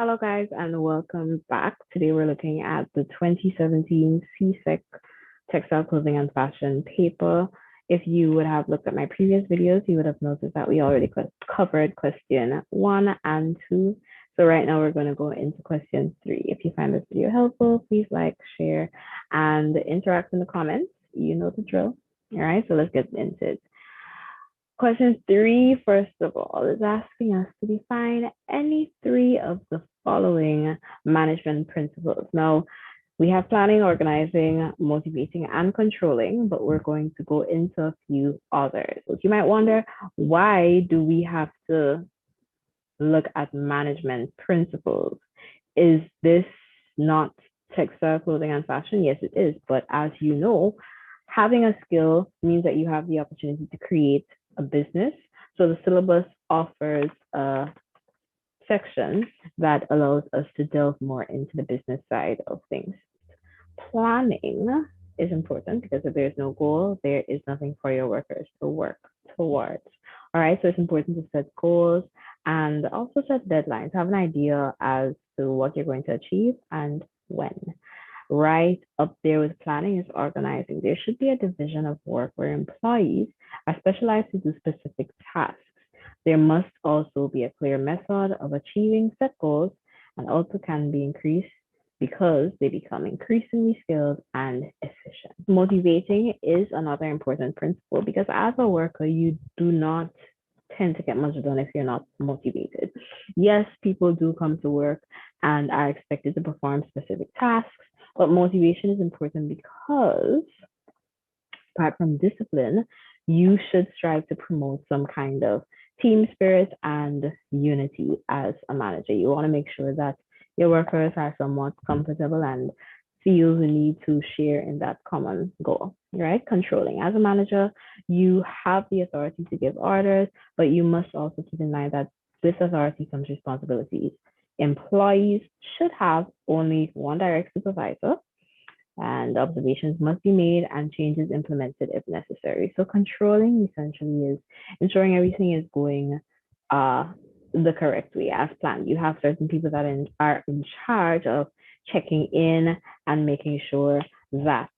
Hello, guys, and welcome back. Today, we're looking at the 2017 CSEC Textile Clothing and Fashion paper. If you would have looked at my previous videos, you would have noticed that we already covered question 1 and 2. So right now, we're going to go into question 3. If you find this video helpful, please like, share, and interact in the comments. You know the drill. All right, so let's get into it. Question 3, first of all, is asking us to define any 3 of the following management principles. Now, we have planning, organizing, motivating, and controlling, but we're going to go into a few others. So you might wonder, why do we have to look at management principles? Is this not textile, clothing, and fashion? Yes, it is. But as you know, having a skill means that you have the opportunity to create a business. So the syllabus offers a section that allows us to delve more into the business side of things. Planning is important because if there's no goal, there is nothing for your workers to work towards. All right, so it's important to set goals and also set deadlines. Have an idea as to what you're going to achieve and when. Right up there with planning is organizing. There should be a division of work where employees are specialized to do specific tasks. There must also be a clear method of achieving set goals and also can be increased because they become increasingly skilled and efficient. Motivating is another important principle because as a worker, you do not tend to get much done if you're not motivated. Yes, people do come to work and are expected to perform specific tasks, but motivation is important because apart from discipline, you should strive to promote some kind of team spirit and unity as a manager. You want to make sure that your workers are somewhat comfortable and feel the need to share in that common goal, right? Controlling. As a manager, you have the authority to give orders, but you must also keep in mind that with authority comes responsibilities. Employees should have only one direct supervisor, and observations must be made and changes implemented if necessary. So controlling essentially is ensuring everything is going the correct way as planned. You have certain people that are in charge of checking in and making sure that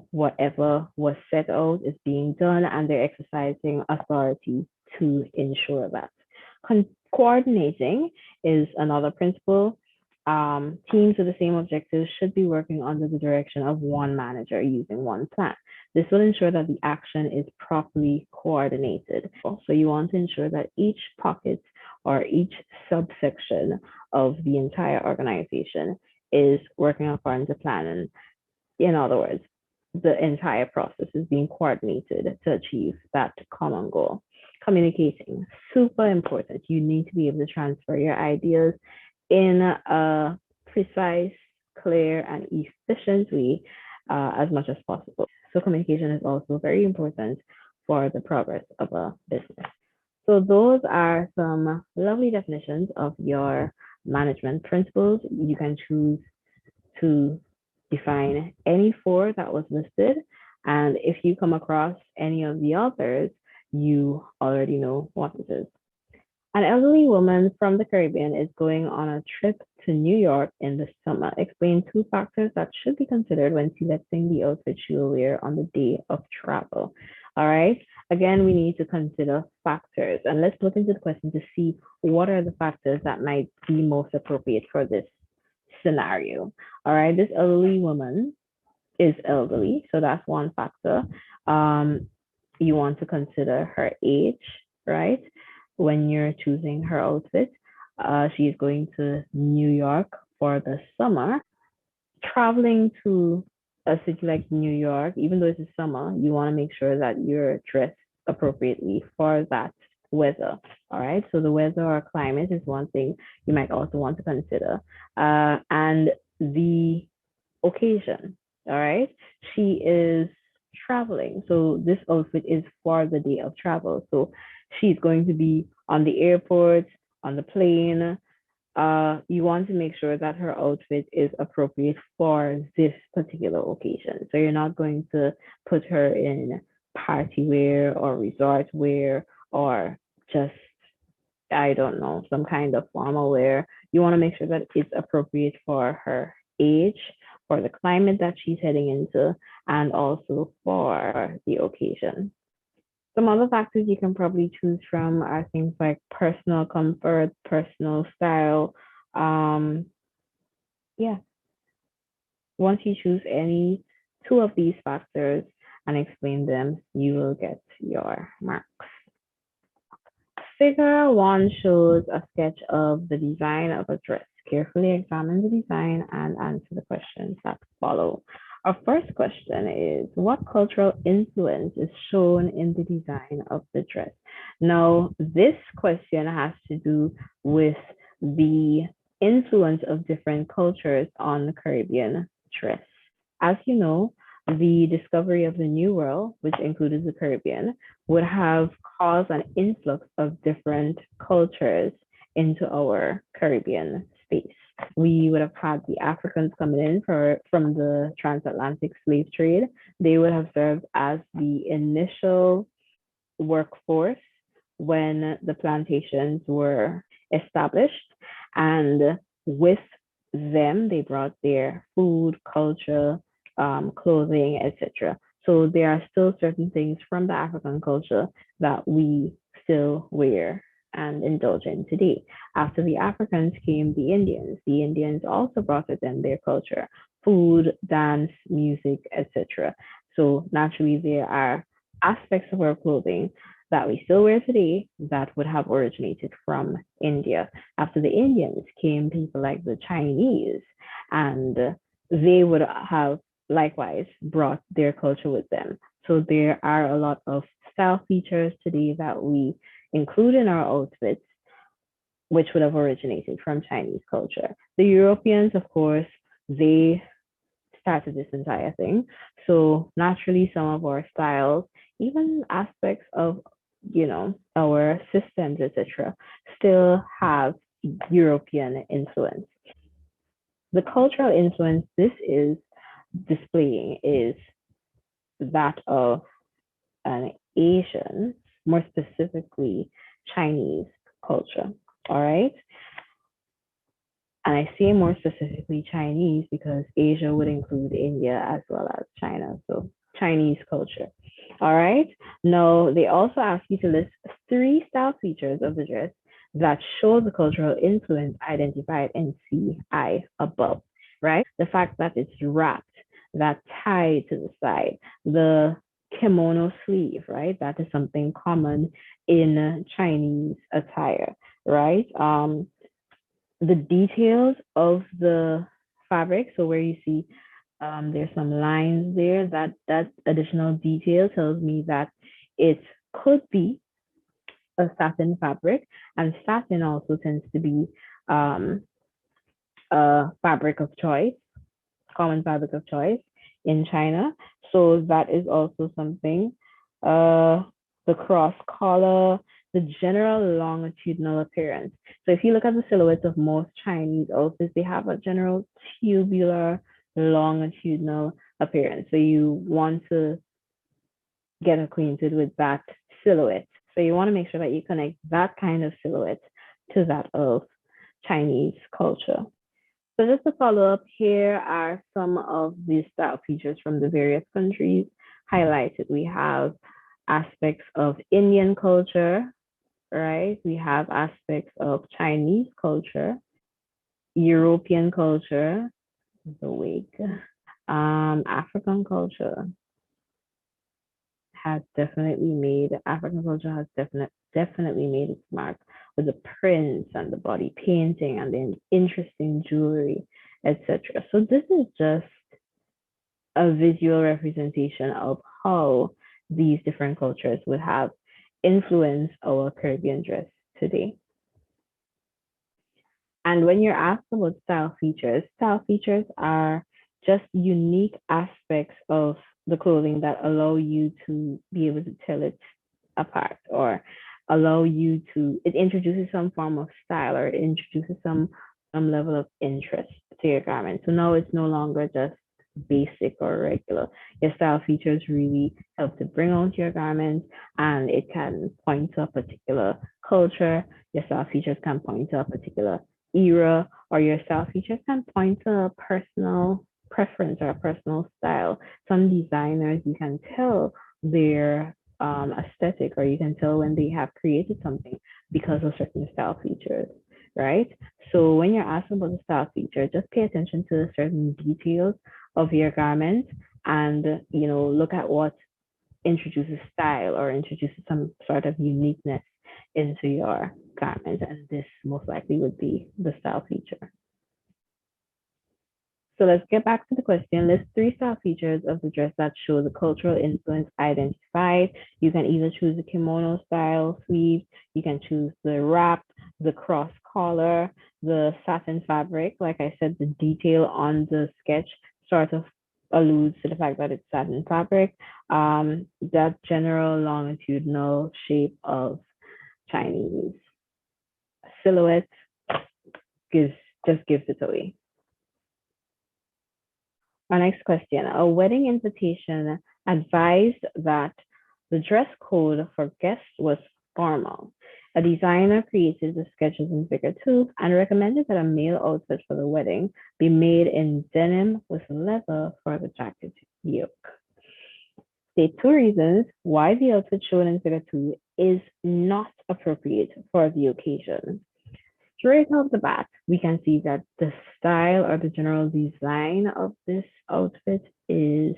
whatever was set out is being done, and they're exercising authority to ensure that. Coordinating is another principle. Teams with the same objectives should be working under the direction of one manager using one plan. This will ensure that the action is properly coordinated. So you want to ensure that each pocket or each subsection of the entire organization is working according to plan. And in other words, the entire process is being coordinated to achieve that common goal. Communicating, super important. You need to be able to transfer your ideas in a precise, clear, and efficient way as much as possible. So communication is also very important for the progress of a business. So those are some lovely definitions of your management principles. You can choose to define any 4 that was listed. And if you come across any of the others, you already know what it is. An elderly woman from the Caribbean is going on a trip to New York in the summer. Explain 2 factors that should be considered when selecting the outfit she will wear on the day of travel. All right. Again, we need to consider factors, and let's look into the question to see what are the factors that might be most appropriate for this scenario. All right. This elderly woman is elderly, so that's one factor. You want to consider her age, right? When you're choosing her outfit. She is going to New York for the summer. Traveling to a city like New York, even though it's summer, you want to make sure that you're dressed appropriately for that weather. All right. So the weather or climate is one thing you might also want to consider. And the occasion. All right. She is traveling. So this outfit is for the day of travel. So she's going to be on the airport, on the plane. You want to make sure that her outfit is appropriate for this particular occasion. So you're not going to put her in party wear or resort wear or just I don't know, some kind of formal wear. You want to make sure that it's appropriate for her age, for the climate that she's heading into, and also for the occasion. Some other factors you can probably choose from are things like personal comfort, personal style. Um, yeah, once you choose any two of these factors and explain them, you will get your marks. Figure 1 shows a sketch of the design of a dress. Carefully examine the design and answer the questions that follow. Our first question is, what cultural influence is shown in the design of the dress? Now, this question has to do with the influence of different cultures on the Caribbean dress. As you know, the discovery of the New World, which included the Caribbean, would have caused an influx of different cultures into our Caribbean space. We would have had the Africans coming in from the transatlantic slave trade. They would have served as the initial workforce when the plantations were established. And with them, they brought their food, culture, clothing, etc. So there are still certain things from the African culture that we still wear and indulge in today. After the Africans came the Indians. The Indians also brought with them their culture, food, dance, music, etc. So naturally, there are aspects of our clothing that we still wear today that would have originated from India. After the Indians came people like the Chinese, and they would have likewise brought their culture with them. So there are a lot of style features today that we include in our outfits, which would have originated from Chinese culture. The Europeans, of course, they started this entire thing. So naturally, some of our styles, even aspects of our systems, etc., still have European influence. The cultural influence this is displaying is that of an Asian, more specifically Chinese culture. All right. And I say more specifically Chinese because Asia would include India as well as China. So Chinese culture. All right. Now, they also ask you to list 3 style features of the dress that show the cultural influence identified in CI above, right? The fact that it's wrapped, that tie to the side, the kimono sleeve, right? That is something common in Chinese attire, right? The details of the fabric. So where you see there's some lines there, that additional detail tells me that it could be a satin fabric, and satin also tends to be um, a fabric of choice, common fabric of choice in China. So that is also something. The cross collar, the general longitudinal appearance. So if you look at the silhouettes of most Chinese outfits, they have a general tubular longitudinal appearance. So you want to get acquainted with that silhouette. So you want to make sure that you connect that kind of silhouette to that of Chinese culture. So just to follow up, here are some of the style features from the various countries highlighted. We have aspects of Indian culture, right? We have aspects of Chinese culture, European culture, the wig, African culture has definitely made African culture has definitely made its mark with the prints and the body painting and the interesting jewelry, etc. So this is just a visual representation of how these different cultures would have influenced our Caribbean dress today. And when you're asked about style features are just unique aspects of the clothing that allow you to be able to tell it apart, or allow you to, it introduces some form of style, or it introduces some level of interest to your garment. So now it's no longer just basic or regular. Your style features really help to bring out your garment, and it can point to a particular culture, Your style features can point to a particular era, or your style features can point to a personal preference or a personal style. Some designers, you can tell their aesthetic, or you can tell when they have created something because of certain style features, right? So when you're asking about the style feature, just pay attention to the certain details of your garment, and look at what introduces style or introduces some sort of uniqueness into your garment, and this most likely would be the style feature. So let's get back to the question. List three style features of the dress that show the cultural influence identified. You can either choose the kimono style sleeve, you can choose the wrap, the cross collar, the satin fabric. Like I said, the detail on the sketch sort of alludes to the fact that it's satin fabric. That general longitudinal shape of Chinese silhouette gives just gives it away. Our next question. A wedding invitation advised that the dress code for guests was formal. A designer created the sketches in figure 2 and recommended that a male outfit for the wedding be made in denim with leather for the jacket yoke. State 2 reasons why the outfit shown in figure 2 is not appropriate for the occasion. Straight off the bat, we can see that the style or the general design of this outfit is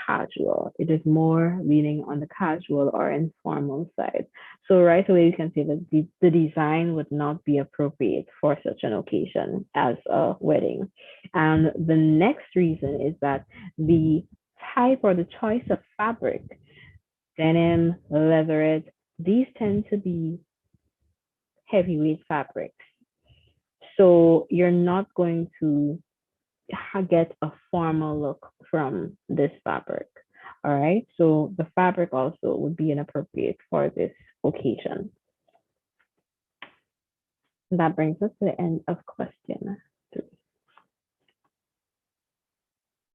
casual. It is more leaning on the casual or informal side. So right away, you can see that the design would not be appropriate for such an occasion as a wedding. And the next reason is that the type or the choice of fabric, denim, leatherette, these tend to be heavyweight fabrics. So you're not going to get a formal look from this fabric. All right. So the fabric also would be inappropriate for this occasion. And that brings us to the end of question.